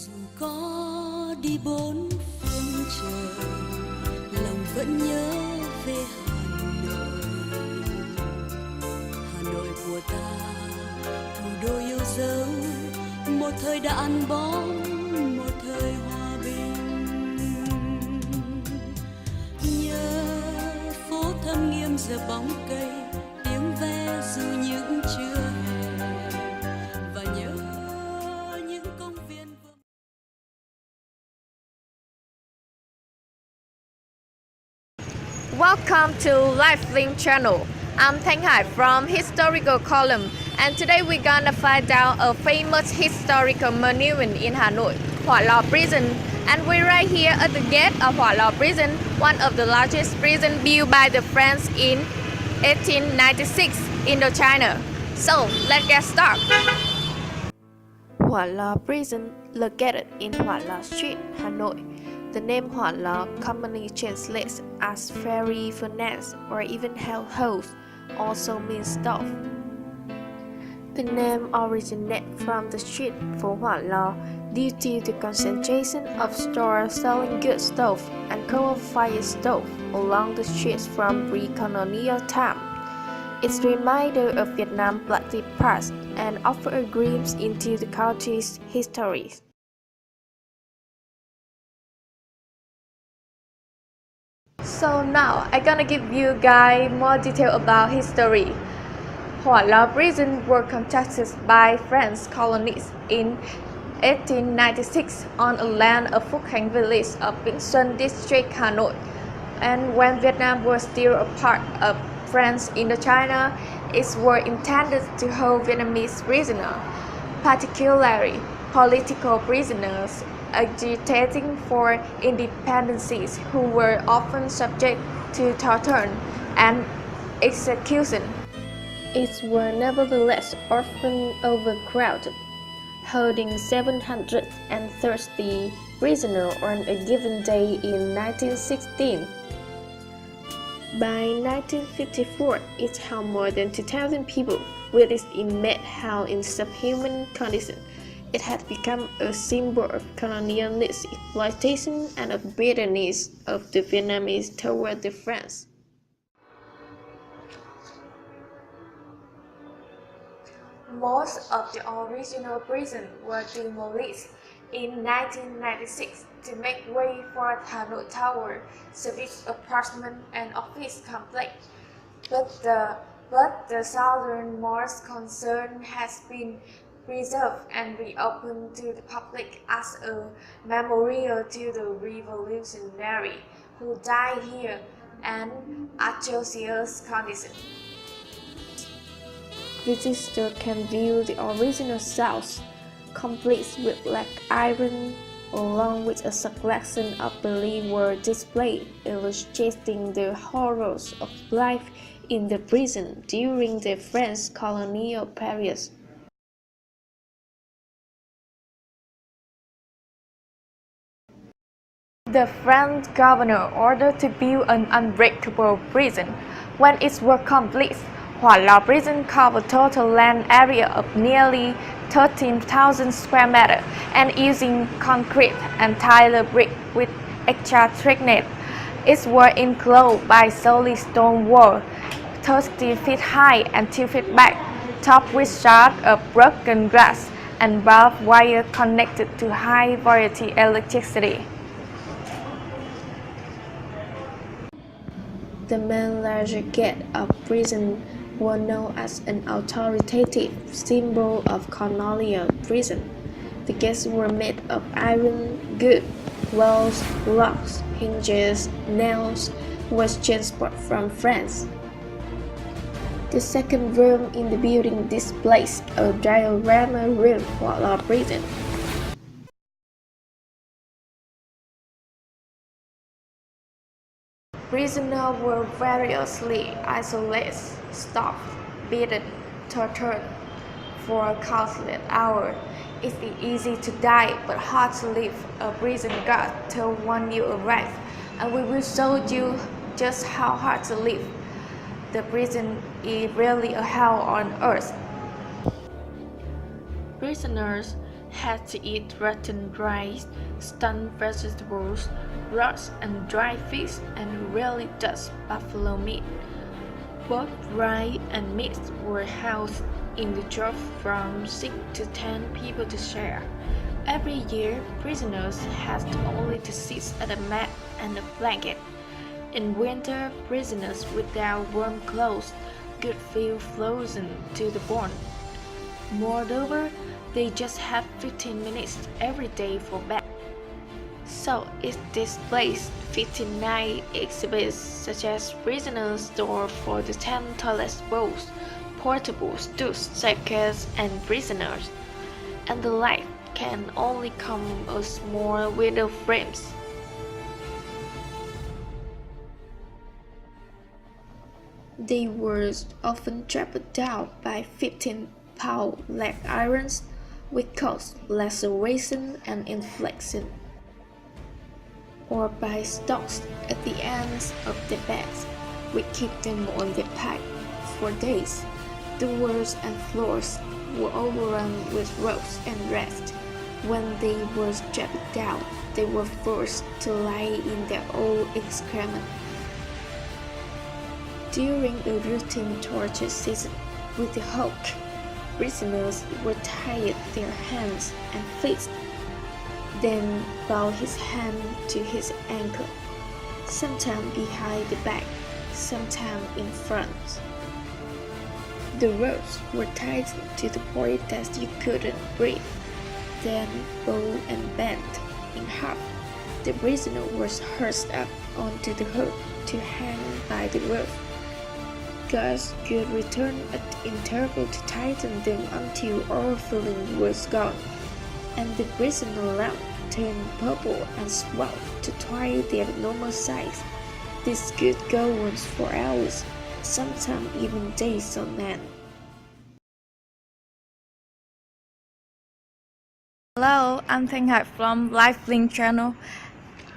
Dù có đi bốn phương trời, lòng vẫn nhớ về Hà Nội của ta, thủ đô yêu dấu, một thời đã ăn bóng, một thời hòa bình. Nhớ phố Thâm Nghiêm giờ bóng cây, tiếng ve dù những trưa hè, và nhớ những công viên vừa... Welcome to Life Link channel. I'm Thanh from Historical Column, and today we're gonna find out a famous historical monument in Ha Noi, Hoa Lo Prison. And we're right here at the gate of Hoa Lo Prison, one of the largest prison built by the French in 1896, Indochina. So let's get started. Hoa Lo Prison, located in Hoa Lo Street, Ha Noi. The name Hoa Lo commonly translates as fairy furnace or even hellholes, also means stove. The name originates from the street for Hoa Lo due to the concentration of stores selling good stove and coal-fired stove along the streets from pre-colonial time. It's a reminder of Vietnam's bloody past and offers a glimpse into the country's history. So now I'm gonna give you guys more detail about history. Hoa Lo Prison was contacted by French colonists in 1896 on a land of Phúc Khánh village of Vĩnh Xuân district, Ha Nội. And when Vietnam was still a part of French Indochina, it was intended to hold Vietnamese prisoners, particularly political prisoners agitating for independence who were often subject to torture and execution. It was nevertheless often overcrowded, holding 730 prisoners on a given day in 1916. By 1954, it held more than 2,000 people, with its inmates held in subhuman conditions. It had become a symbol of colonialist exploitation and of bitterness of the Vietnamese toward the French. Most of the original prisons were demolished in 1996 to make way for Ha Noi Tower, service apartment and office complex. But the southernmost concern has been preserved and reopened to the public as a memorial to the revolutionary who died here and atrocious conditions. Visitors can view the original cells, complete with black iron, along with a selection of believers displayed, illustrating the horrors of life in the prison during the French colonial period. The French governor ordered to build an unbreakable prison. When it was complete, Hoa Lo Prison covered a total land area of nearly 13,000 square meters and using concrete and tile brick with extra thickness. It was enclosed by solid stone wall, 30 feet high and 2 feet back, topped with shards of broken glass and barbed wire connected to high-voltage electricity. The main larger gate of prison was known as an authoritative symbol of colonial prison. The gates were made of iron, wood, walls, locks, hinges, nails, was transported from France. The second room in the building displays a diorama room for Hoa Lo Prison. Prisoners were variously isolated, starved, beaten, tortured for countless hours. It's easy to die but hard to live, a prison guard told when you arrive, and we will show you just how hard to live. The prison is really a hell on earth. prisoners had to eat rotten rice, stunned vegetables, rocks and dried fish, and really dust buffalo meat. Both rice and meat were housed in the trough from 6 to 10 people to share. Every year, prisoners had only to sit at a mat and a blanket. In winter, prisoners without warm clothes could feel frozen to the bone. Moreover, they just had 15 minutes every day for bed. So it displays 59 exhibits such as prisoners' door for the 10 toilet bowls, portable stools, circus, and prisoners. And the light can only come a small window frames. They were often trapped down by 15-pound leg irons, which caused laceration and inflection, or by stocks at the ends of their backs, which kept them on their back for days. The walls and floors were overrun with ropes and rest. When they were strapped down, they were forced to lie in their own excrement. During the routine torture season with the Hulk, prisoners were tied their hands and feet, then bound his hand to his ankle, sometimes behind the back, sometimes in front. The ropes were tied to the point that you couldn't breathe, then bowed and bent in half. The prisoner was hurled up onto the hook to hang by the rope. Guards could return at interval to tighten them until all feeling was gone, and the prisoner lamp turned purple and swelled to twice their normal size. This could go on for hours, sometimes even days on end. Hello, I'm Thanh from Live Blink channel.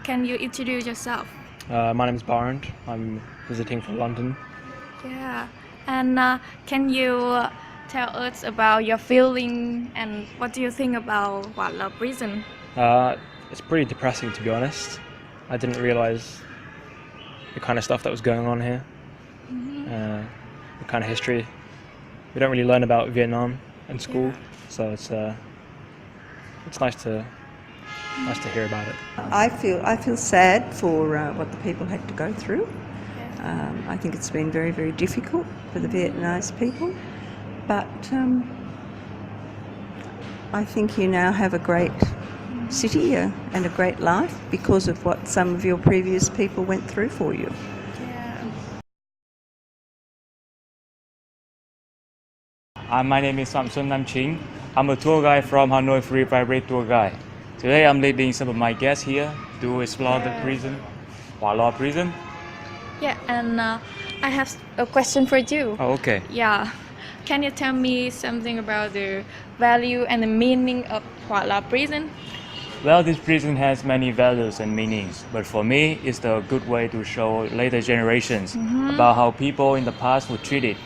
Can you introduce yourself? My name is Barnd. I'm visiting from London. Yeah, and can you tell us about your feeling and what do you think about Hoa Lo Prison? It's pretty depressing, to be honest. I didn't realize the kind of stuff that was going on here, the kind of history. We don't really learn about Vietnam in school, so it's nice to hear about it. I feel sad for what the people had to go through. I think it's been very, very difficult for the Vietnamese people, but I think you now have a great city and a great life because of what some of your previous people went through for you. My name is Samson Nam Ching. I'm a tour guide from Ha Noi Free Private Tour Guide. Today I'm leading some of my guests here to explore the prison, Hoa Lo Prison. Yeah, and I have a question for you. Oh, okay. Yeah, can you tell me something about the value and the meaning of Hoa Lo Prison? Well, this prison has many values and meanings, but for me, it's a good way to show later generations about how people in the past were treated,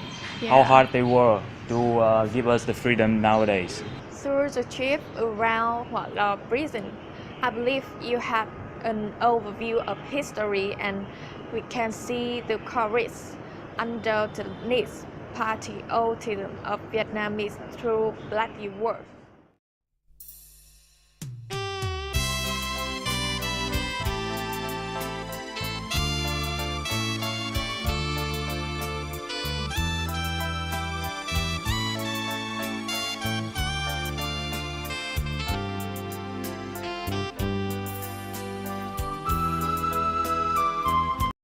how hard they were to give us the freedom nowadays. Through the trip around Hoa Lo Prison, I believe you have an overview of history and we can see the courage under the patriotism of Vietnamese through bloody war.